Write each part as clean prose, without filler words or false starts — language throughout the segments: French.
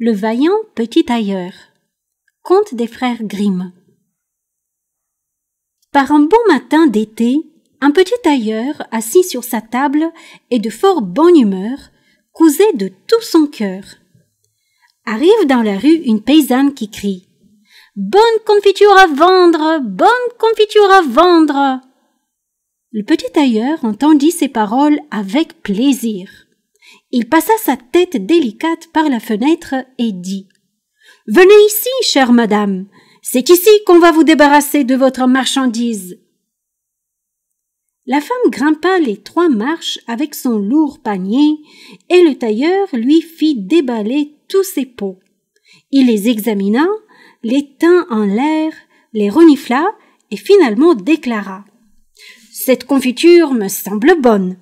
Le vaillant petit tailleur. Conte des frères Grimm. Par un bon matin d'été, un petit tailleur, assis sur sa table et de fort bonne humeur, cousait de tout son cœur. Arrive dans la rue une paysanne qui crie « Bonne confiture à vendre! Bonne confiture à vendre !» Le petit tailleur entendit ces paroles avec plaisir. Il passa sa tête délicate par la fenêtre et dit « Venez ici, chère madame, c'est ici qu'on va vous débarrasser de votre marchandise. » La femme grimpa les 3 marches avec son lourd panier et le tailleur lui fit déballer tous ses pots. Il les examina, les tint en l'air, les renifla et finalement déclara « Cette confiture me semble bonne.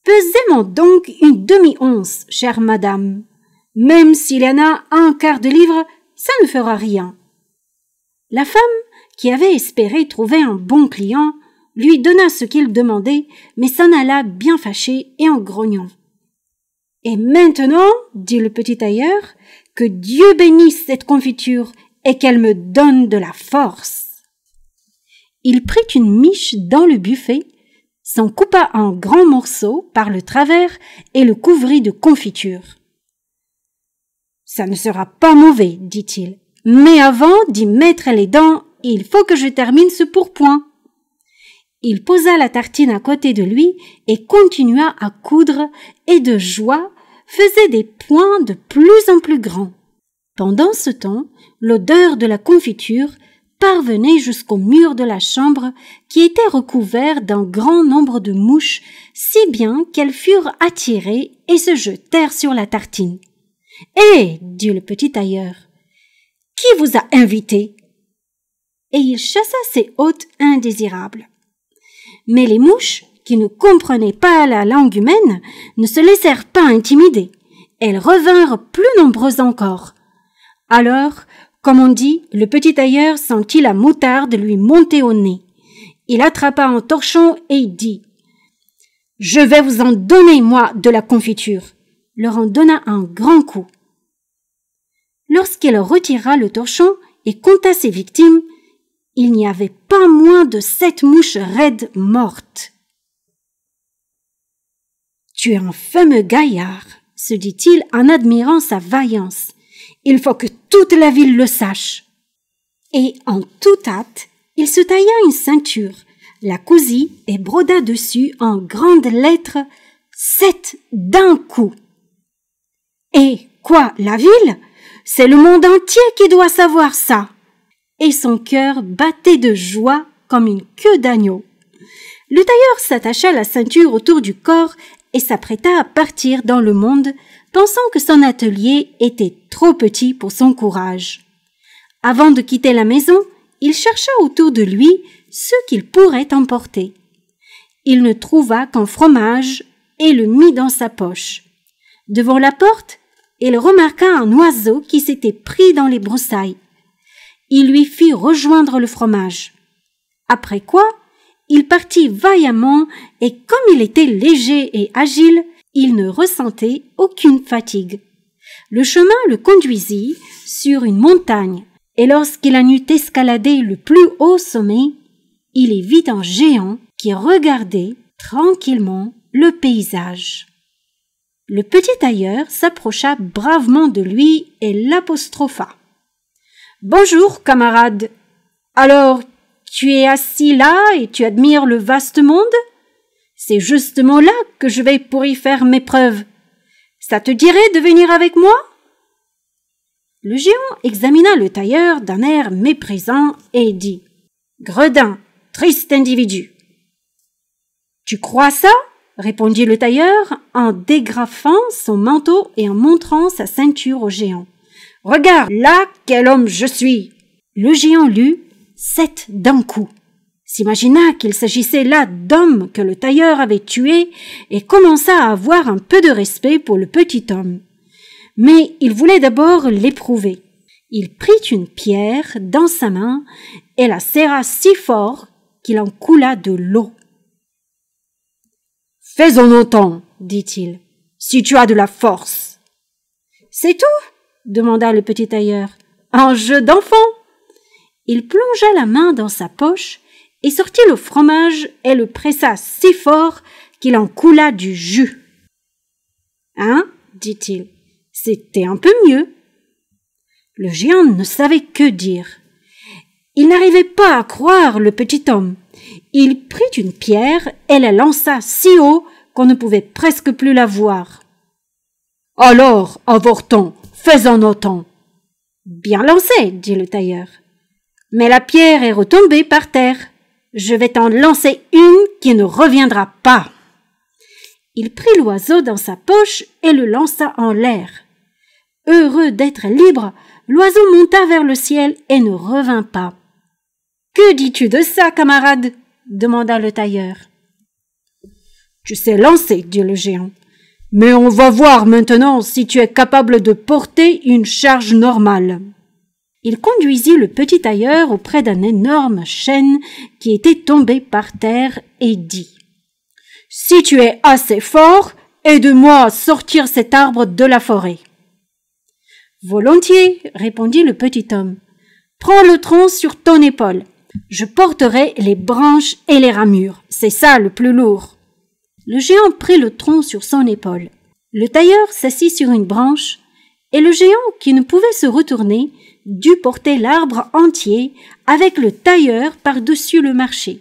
Pesez-moi donc une demi-once, chère madame. Même s'il y en a 1/4 de livre, ça ne fera rien. » La femme, qui avait espéré trouver un bon client, lui donna ce qu'il demandait, mais s'en alla bien fâchée et en grognant. « Et maintenant, dit le petit tailleur, que Dieu bénisse cette confiture et qu'elle me donne de la force. » Il prit une miche dans le buffet, s'en coupa en grands morceaux par le travers et le couvrit de confiture. « Ça ne sera pas mauvais, dit-il, mais avant d'y mettre les dents, il faut que je termine ce pourpoint. » Il posa la tartine à côté de lui et continua à coudre et de joie faisait des points de plus en plus grands. Pendant ce temps, l'odeur de la confiture parvenait jusqu'au mur de la chambre qui était recouvert d'un grand nombre de mouches, si bien qu'elles furent attirées et se jetèrent sur la tartine. « Hé !» dit le petit tailleur. « Qui vous a invité ?» Et il chassa ses hôtes indésirables. Mais les mouches, qui ne comprenaient pas la langue humaine, ne se laissèrent pas intimider. Elles revinrent plus nombreuses encore. Alors, comme on dit, le petit tailleur sentit la moutarde lui monter au nez. Il attrapa un torchon et il dit « Je vais vous en donner, moi, de la confiture !» leur en donna un grand coup. Lorsqu'il retira le torchon et compta ses victimes, il n'y avait pas moins de 7 mouches raides mortes. « Tu es un fameux gaillard, » se dit-il en admirant sa vaillance. « Il faut que toute la ville le sache. » Et en toute hâte, il se tailla une ceinture, la cousit et broda dessus en grandes lettres « 7 d'un coup ». Et quoi, la ville? C'est le monde entier qui doit savoir ça. Et son cœur battait de joie comme une queue d'agneau. Le tailleur s'attacha la ceinture autour du corps et s'apprêta à partir dans le monde, pensant que son atelier était trop petit pour son courage. Avant de quitter la maison, il chercha autour de lui ce qu'il pourrait emporter. Il ne trouva qu'un fromage et le mit dans sa poche. Devant la porte, il remarqua un oiseau qui s'était pris dans les broussailles. Il lui fit rejoindre le fromage. Après quoi, il partit vaillamment et comme il était léger et agile, il ne ressentait aucune fatigue. Le chemin le conduisit sur une montagne et lorsqu'il en eut escaladé le plus haut sommet, il y vit un géant qui regardait tranquillement le paysage. Le petit tailleur s'approcha bravement de lui et l'apostropha. « Bonjour, camarade. Alors, tu es assis là et tu admires le vaste monde? C'est justement là que je vais pour y faire mes preuves. Ça te dirait de venir avec moi ?» Le géant examina le tailleur d'un air méprisant et dit « Gredin, triste individu. »« Tu crois ça ?» répondit le tailleur en dégrafant son manteau et en montrant sa ceinture au géant. « Regarde là quel homme je suis !» Le géant lut « 7 d'un coup », s'imagina qu'il s'agissait là d'hommes que le tailleur avait tués et commença à avoir un peu de respect pour le petit homme. Mais il voulait d'abord l'éprouver. Il prit une pierre dans sa main et la serra si fort qu'il en coula de l'eau. « Fais-en autant, dit-il, si tu as de la force. »« C'est tout ?» demanda le petit tailleur. Un jeu d'enfant. Il plongea la main dans sa poche et sortit le fromage et le pressa si fort qu'il en coula du jus. Hein, dit-il, c'était un peu mieux. Le géant ne savait que dire. Il n'arrivait pas à croire le petit homme. Il prit une pierre et la lança si haut qu'on ne pouvait presque plus la voir. « Alors, avorton, fais-en autant !»« Bien lancé, dit le tailleur. Mais la pierre est retombée par terre. Je vais t'en lancer une qui ne reviendra pas. » Il prit l'oiseau dans sa poche et le lança en l'air. Heureux d'être libre, l'oiseau monta vers le ciel et ne revint pas. « Que dis-tu de ça, camarade ?» demanda le tailleur. « Tu sais lancer, dit le géant. Mais on va voir maintenant si tu es capable de porter une charge normale. » Il conduisit le petit tailleur auprès d'un énorme chêne qui était tombé par terre et dit « Si tu es assez fort, aide-moi à sortir cet arbre de la forêt. »« Volontiers, répondit le petit homme. Prends le tronc sur ton épaule. Je porterai les branches et les ramures. C'est ça le plus lourd. » Le géant prit le tronc sur son épaule. Le tailleur s'assit sur une branche et le géant, qui ne pouvait se retourner, dut porter l'arbre entier avec le tailleur par-dessus le marché.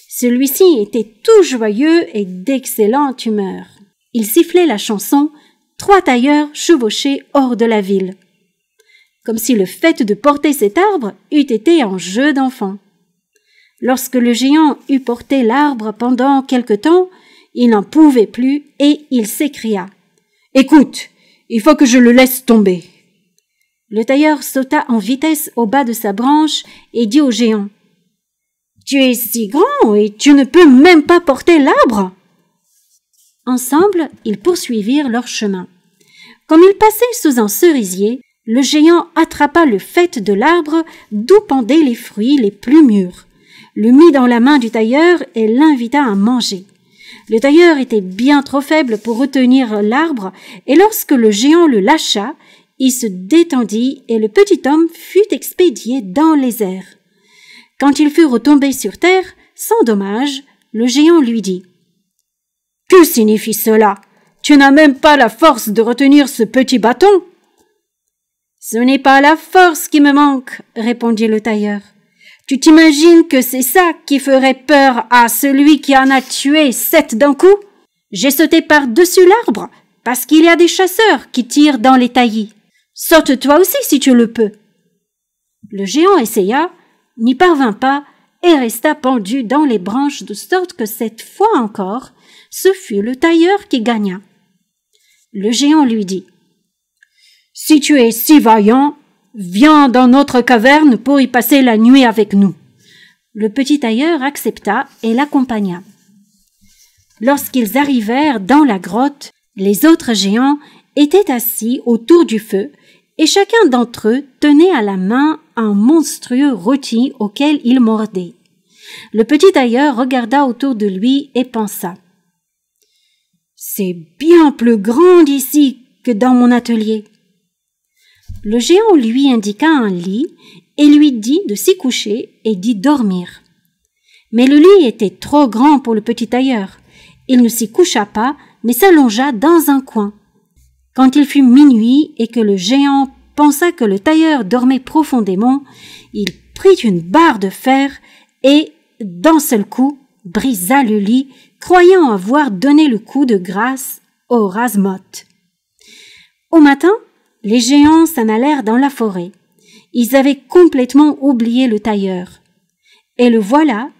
Celui-ci était tout joyeux et d'excellente humeur. Il sifflait la chanson « Trois tailleurs chevauchés hors de la ville », comme si le fait de porter cet arbre eût été un jeu d'enfant. Lorsque le géant eut porté l'arbre pendant quelque temps, il n'en pouvait plus et il s'écria « Écoute, il faut que je le laisse tomber. » Le tailleur sauta en vitesse au bas de sa branche et dit au géant « Tu es si grand et tu ne peux même pas porter l'arbre !» Ensemble, ils poursuivirent leur chemin. Comme ils passaient sous un cerisier, le géant attrapa le faîte de l'arbre d'où pendaient les fruits les plus mûrs, le mit dans la main du tailleur et l'invita à manger. Le tailleur était bien trop faible pour retenir l'arbre et lorsque le géant le lâcha, il se détendit et le petit homme fut expédié dans les airs. Quand il fut retombé sur terre, sans dommage, le géant lui dit « Que signifie cela? Tu n'as même pas la force de retenir ce petit bâton !»« Ce n'est pas la force qui me manque, » répondit le tailleur. « Tu t'imagines que c'est ça qui ferait peur à celui qui en a tué 7 d'un coup? J'ai sauté par-dessus l'arbre parce qu'il y a des chasseurs qui tirent dans les taillis. Saute toi aussi si tu le peux. » Le géant essaya, n'y parvint pas et resta pendu dans les branches de sorte que cette fois encore, ce fut le tailleur qui gagna. Le géant lui dit « Si tu es si vaillant, viens dans notre caverne pour y passer la nuit avec nous. » Le petit tailleur accepta et l'accompagna. Lorsqu'ils arrivèrent dans la grotte, les autres géants étaient assis autour du feu et chacun d'entre eux tenait à la main un monstrueux rôti auquel il mordait. Le petit tailleur regarda autour de lui et pensa « C'est bien plus grand ici que dans mon atelier. » Le géant lui indiqua un lit et lui dit de s'y coucher et d'y dormir. Mais le lit était trop grand pour le petit tailleur. Il ne s'y coucha pas, mais s'allongea dans un coin. Quand il fut minuit et que le géant pensa que le tailleur dormait profondément, il prit une barre de fer et, d'un seul coup, brisa le lit, croyant avoir donné le coup de grâce au rase-motte. Au matin, les géants s'en allèrent dans la forêt. Ils avaient complètement oublié le tailleur. Et le voilà,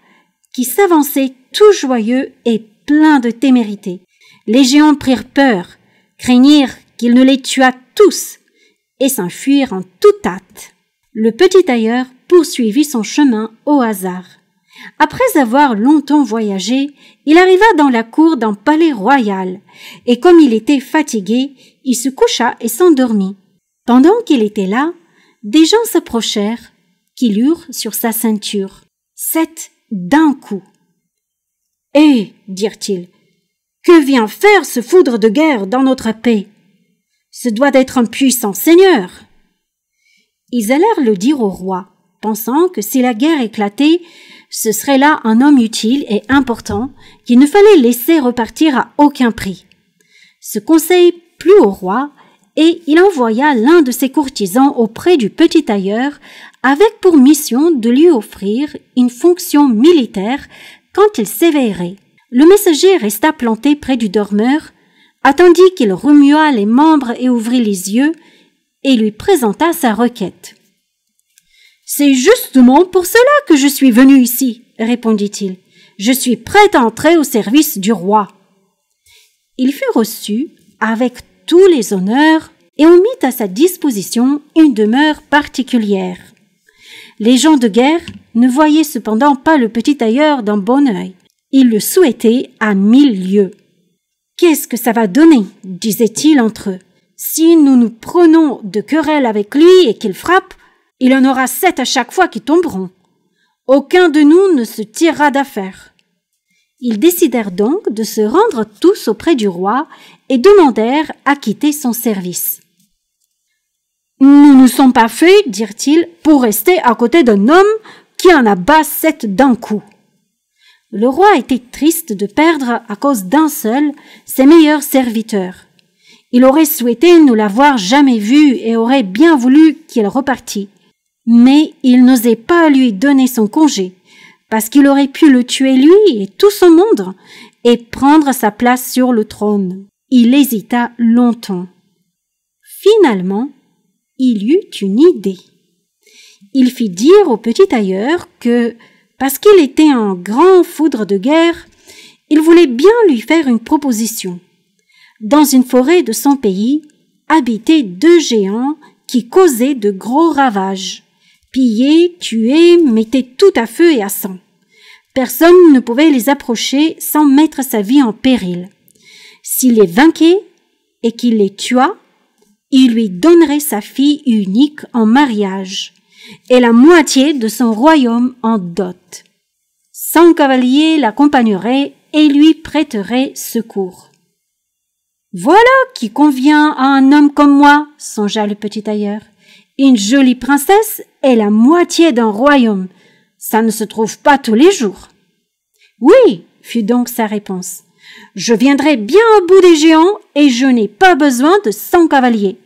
qui s'avançait tout joyeux et plein de témérité. Les géants prirent peur, craignirent qu'il ne les tuât tous, et s'enfuirent en toute hâte. Le petit tailleur poursuivit son chemin au hasard. Après avoir longtemps voyagé, il arriva dans la cour d'un palais royal, et comme il était fatigué, il se coucha et s'endormit. Pendant qu'il était là, des gens s'approchèrent, qui lurent sur sa ceinture 7 d'un coup. « Hé, dirent-ils, que vient faire ce foudre de guerre dans notre paix? Ce doit être un puissant seigneur. » Ils allèrent le dire au roi, pensant que si la guerre éclatait, ce serait là un homme utile et important qu'il ne fallait laisser repartir à aucun prix. Ce conseil plut au roi et il envoya l'un de ses courtisans auprès du petit tailleur avec pour mission de lui offrir une fonction militaire quand il s'éveillerait. Le messager resta planté près du dormeur, attendit qu'il remua les membres et ouvrit les yeux et lui présenta sa requête. « C'est justement pour cela que je suis venu ici, » répondit-il. « Je suis prêt à entrer au service du roi. » Il fut reçu avec tous les honneurs et on mit à sa disposition une demeure particulière. Les gens de guerre ne voyaient cependant pas le petit tailleur d'un bon œil. Ils le souhaitaient à 1000 lieues. « Qu'est-ce que ça va donner ?» disaient-ils entre eux. « Si nous nous prenons de querelle avec lui et qu'il frappe, il en aura 7 à chaque fois qui tomberont. Aucun de nous ne se tirera d'affaire. » Ils décidèrent donc de se rendre tous auprès du roi et demandèrent à quitter son service. « Nous ne sommes pas faits, dirent-ils, pour rester à côté d'un homme qui en abat 7 d'un coup. » Le roi était triste de perdre, à cause d'un seul, ses meilleurs serviteurs. Il aurait souhaité ne l'avoir jamais vu et aurait bien voulu qu'il repartît. Mais il n'osait pas lui donner son congé, parce qu'il aurait pu le tuer lui et tout son monde, et prendre sa place sur le trône. Il hésita longtemps. Finalement, il eut une idée. Il fit dire au petit tailleur que, parce qu'il était un grand foudre de guerre, il voulait bien lui faire une proposition. Dans une forêt de son pays, habitaient 2 géants qui causaient de gros ravages. Pillaient, tuaient, mettaient tout à feu et à sang. Personne ne pouvait les approcher sans mettre sa vie en péril. S'il les vainquait et qu'il les tuât, il lui donnerait sa fille unique en mariage et la moitié de son royaume en dot. 100 cavaliers l'accompagneraient et lui prêteraient secours. « Voilà qui convient à un homme comme moi, » songea le petit tailleur. « Une jolie princesse et la moitié d'un royaume, ça ne se trouve pas tous les jours. »« Oui, » fut donc sa réponse. « Je viendrai bien au bout des géants et je n'ai pas besoin de 100 cavaliers.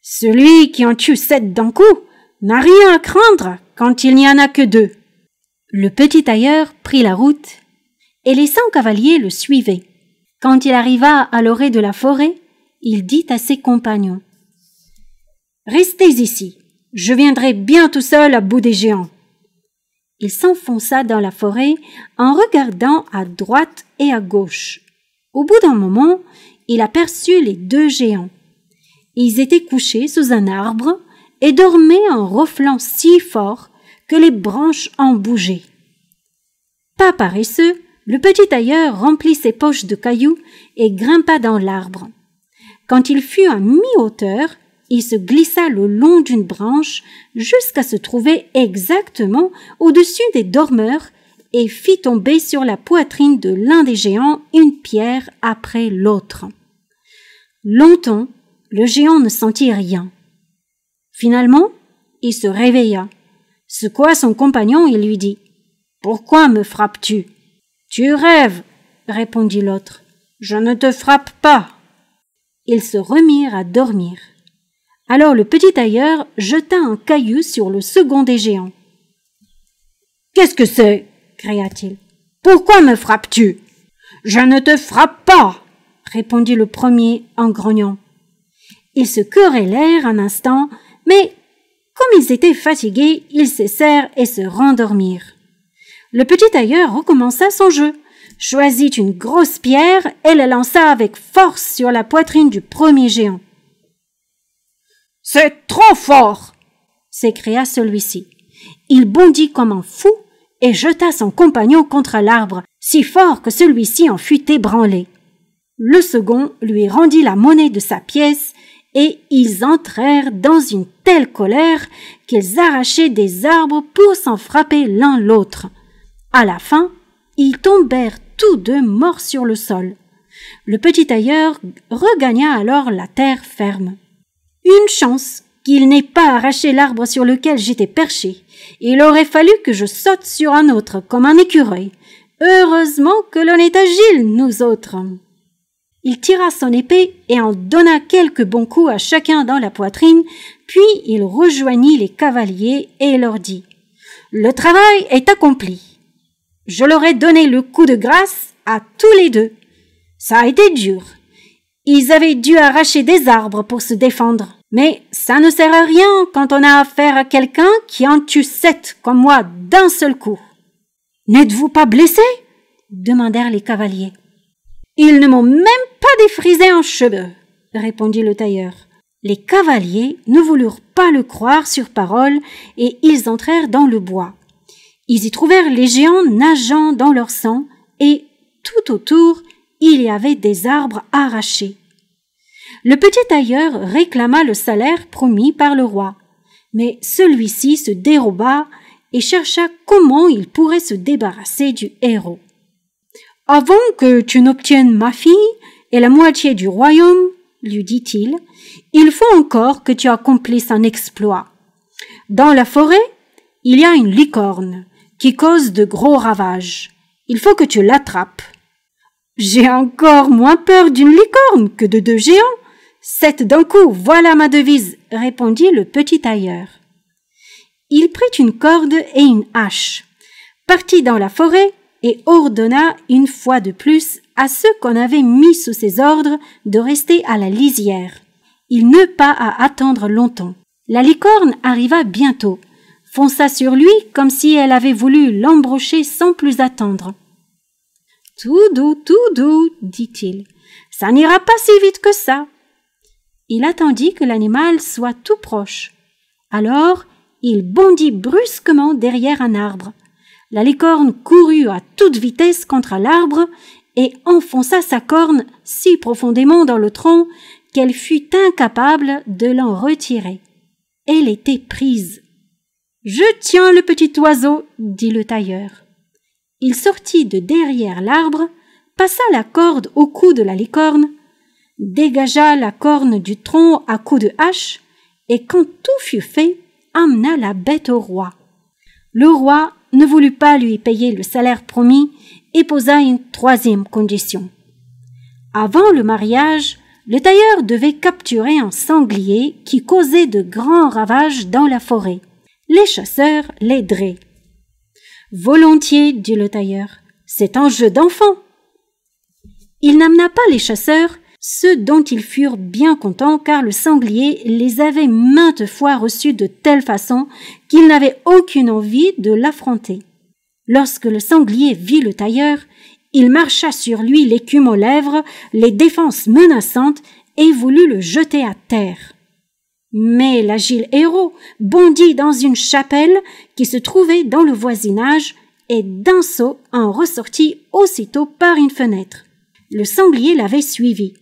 Celui qui en tue 7 d'un coup n'a rien à craindre quand il n'y en a que 2. » Le petit tailleur prit la route et les 100 cavaliers le suivaient. Quand il arriva à l'orée de la forêt, il dit à ses compagnons: « Restez ici, je viendrai bien tout seul à bout des géants. » Il s'enfonça dans la forêt en regardant à droite et à gauche. Au bout d'un moment, il aperçut les 2 géants. Ils étaient couchés sous un arbre et dormaient en ronflant si fort que les branches en bougeaient. Pas paresseux, le petit tailleur remplit ses poches de cailloux et grimpa dans l'arbre. Quand il fut à mi-hauteur, il se glissa le long d'une branche jusqu'à se trouver exactement au-dessus des dormeurs et fit tomber sur la poitrine de l'un des géants une pierre après l'autre. Longtemps, le géant ne sentit rien. Finalement, il se réveilla, secoua son compagnon et lui dit: « Pourquoi me frappes-tu » ? « Tu rêves, » répondit l'autre. « Je ne te frappe pas. » Ils se remirent à dormir. Alors le petit tailleur jeta un caillou sur le second des géants. « Qu'est-ce que c'est » cria-t-il. « Pourquoi me frappes-tu ?»« Je ne te frappe pas » répondit le premier en grognant. Ils se querellèrent un instant, mais comme ils étaient fatigués, ils cessèrent et se rendormirent. Le petit tailleur recommença son jeu, choisit une grosse pierre et la lança avec force sur la poitrine du premier géant. « C'est trop fort !» s'écria celui-ci. Il bondit comme un fou et jeta son compagnon contre l'arbre, si fort que celui-ci en fut ébranlé. Le second lui rendit la monnaie de sa pièce et ils entrèrent dans une telle colère qu'ils arrachaient des arbres pour s'en frapper l'un l'autre. À la fin, ils tombèrent tous 2 morts sur le sol. Le petit tailleur regagna alors la terre ferme. Une chance qu'il n'ait pas arraché l'arbre sur lequel j'étais perché. Il aurait fallu que je saute sur un autre comme un écureuil. Heureusement que l'on est agile, nous autres. Il tira son épée et en donna quelques bons coups à chacun dans la poitrine, puis il rejoignit les cavaliers et leur dit « Le travail est accompli. Je leur ai donné le coup de grâce à tous les deux. Ça a été dur. Ils avaient dû arracher des arbres pour se défendre. Mais ça ne sert à rien quand on a affaire à quelqu'un qui en tue 7 comme moi d'un seul coup. »« N'êtes-vous pas blessé ?» demandèrent les cavaliers. « Ils ne m'ont même pas défrisé en cheveux, » répondit le tailleur. Les cavaliers ne voulurent pas le croire sur parole et ils entrèrent dans le bois. Ils y trouvèrent les géants nageant dans leur sang et tout autour, il y avait des arbres arrachés. Le petit tailleur réclama le salaire promis par le roi, mais celui-ci se déroba et chercha comment il pourrait se débarrasser du héros. « Avant que tu n'obtiennes ma fille et la moitié du royaume, lui dit-il, il faut encore que tu accomplisses un exploit. Dans la forêt, il y a une licorne qui cause de gros ravages. Il faut que tu l'attrapes. »« J'ai encore moins peur d'une licorne que de 2 géants. 7 d'un coup, voilà ma devise, » répondit le petit tailleur. Il prit une corde et une hache, partit dans la forêt et ordonna une fois de plus à ceux qu'on avait mis sous ses ordres de rester à la lisière. Il n'eut pas à attendre longtemps. La licorne arriva bientôt, fonça sur lui comme si elle avait voulu l'embrocher sans plus attendre. « Tout doux, dit-il, ça n'ira pas si vite que ça. » Il attendit que l'animal soit tout proche. Alors, il bondit brusquement derrière un arbre. La licorne courut à toute vitesse contre l'arbre et enfonça sa corne si profondément dans le tronc qu'elle fut incapable de l'en retirer. Elle était prise. « Je tiens le petit oiseau, » dit le tailleur. Il sortit de derrière l'arbre, passa la corde au cou de la licorne, dégagea la corne du tronc à coups de hache, et quand tout fut fait, amena la bête au roi. Le roi ne voulut pas lui payer le salaire promis et posa une 3e condition. Avant le mariage, le tailleur devait capturer un sanglier qui causait de grands ravages dans la forêt. Les chasseurs l'aideraient. « Volontiers, dit le tailleur, c'est un jeu d'enfant. » Il n'amena pas les chasseurs, ceux dont ils furent bien contents car le sanglier les avait maintes fois reçus de telle façon qu'ils n'avaient aucune envie de l'affronter. Lorsque le sanglier vit le tailleur, il marcha sur lui l'écume aux lèvres, les défenses menaçantes et voulut le jeter à terre. Mais l'agile héros bondit dans une chapelle qui se trouvait dans le voisinage et d'un saut en ressortit aussitôt par une fenêtre. Le sanglier l'avait suivi.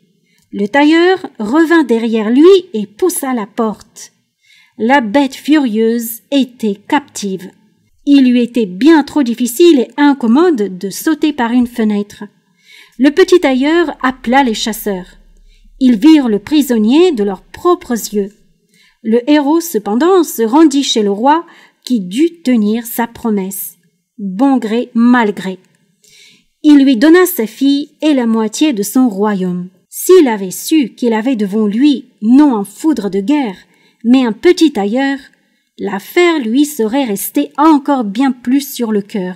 Le tailleur revint derrière lui et poussa la porte. La bête furieuse était captive. Il lui était bien trop difficile et incommode de sauter par une fenêtre. Le petit tailleur appela les chasseurs. Ils virent le prisonnier de leurs propres yeux. Le héros, cependant, se rendit chez le roi qui dut tenir sa promesse. Bon gré, mal gré. Il lui donna sa fille et la moitié de son royaume. S'il avait su qu'il avait devant lui non un foudre de guerre, mais un petit tailleur, l'affaire lui serait restée encore bien plus sur le cœur.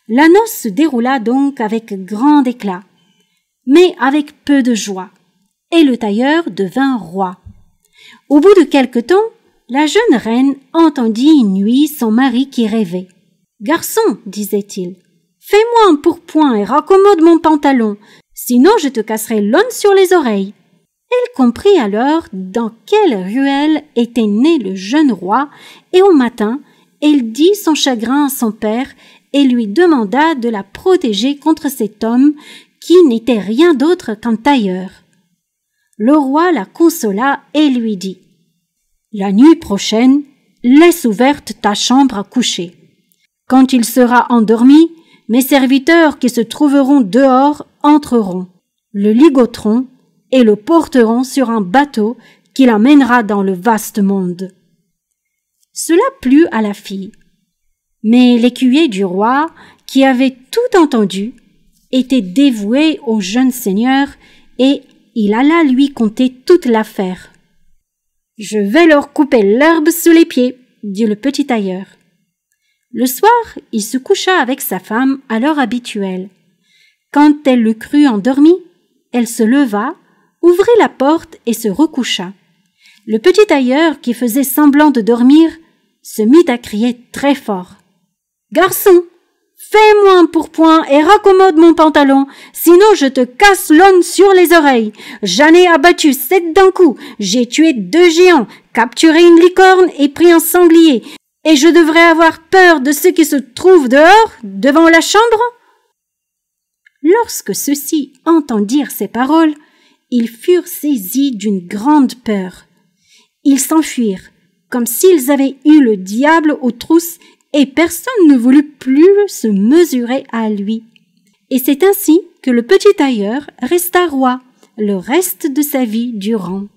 La noce se déroula donc avec grand éclat, mais avec peu de joie, et le tailleur devint roi. Au bout de quelque temps, la jeune reine entendit une nuit son mari qui rêvait. « Garçon, disait-il, fais-moi un pourpoint et raccommode mon pantalon, sinon je te casserai l'aune sur les oreilles. » Elle comprit alors dans quelle ruelle était né le jeune roi, et au matin, elle dit son chagrin à son père et lui demanda de la protéger contre cet homme qui n'était rien d'autre qu'un tailleur. Le roi la consola et lui dit « La nuit prochaine, laisse ouverte ta chambre à coucher. Quand il sera endormi, mes serviteurs qui se trouveront dehors entreront. le ligoteront et le porteront sur un bateau qui l'emmènera dans le vaste monde. Cela plut à la fille. Mais l'écuyer du roi, qui avait tout entendu, était dévoué au jeune seigneur et il alla lui conter toute l'affaire. « Je vais leur couper l'herbe sous les pieds, » dit le petit tailleur. Le soir, il se coucha avec sa femme à l'heure habituelle. Quand elle le crut endormi, elle se leva, ouvrit la porte et se recoucha. Le petit tailleur, qui faisait semblant de dormir, se mit à crier très fort. « Garçon, fais-moi un pourpoint et raccommode mon pantalon, sinon je te casse l'aune sur les oreilles. J'en ai abattu 7 d'un coup, j'ai tué 2 géants, capturé une licorne et pris un sanglier, et je devrais avoir peur de ceux qui se trouvent dehors, devant la chambre ?» Lorsque ceux-ci entendirent ces paroles, ils furent saisis d'une grande peur. Ils s'enfuirent, comme s'ils avaient eu le diable aux trousses, et personne ne voulut plus se mesurer à lui. Et c'est ainsi que le petit tailleur resta roi le reste de sa vie durant.